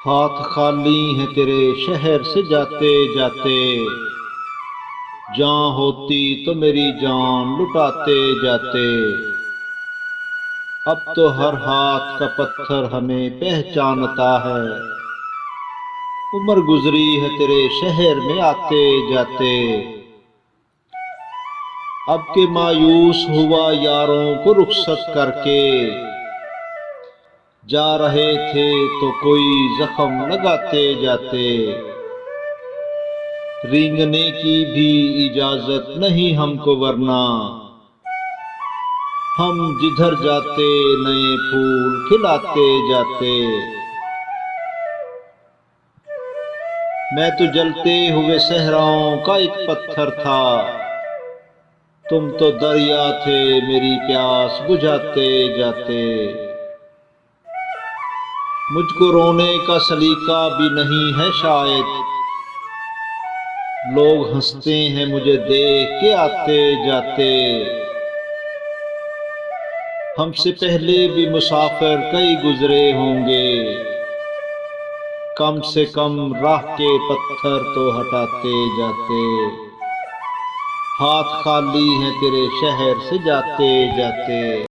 हाथ खाली हैं तेरे शहर से जाते जाते, जान होती तो मेरी जान लुटाते जाते। अब तो हर हाथ का पत्थर हमें पहचानता है, उम्र गुजरी है तेरे शहर में आते जाते। अब के मायूस हुआ यारों को रुखसत करके, जा रहे थे तो कोई जख्म लगाते जाते। रेंगने की भी इजाजत नहीं हमको, वरना हम जिधर जाते नए फूल खिलाते जाते। मैं तो जलते हुए सहराओं का एक पत्थर था, तुम तो दरिया थे मेरी प्यास बुझाते जाते। मुझको रोने का सलीका भी नहीं है शायद, लोग हंसते हैं मुझे देख के आते जाते। हमसे पहले भी मुसाफिर कई गुजरे होंगे, कम से कम राह के पत्थर तो हटाते जाते। हाथ खाली हैं तेरे शहर से जाते जाते।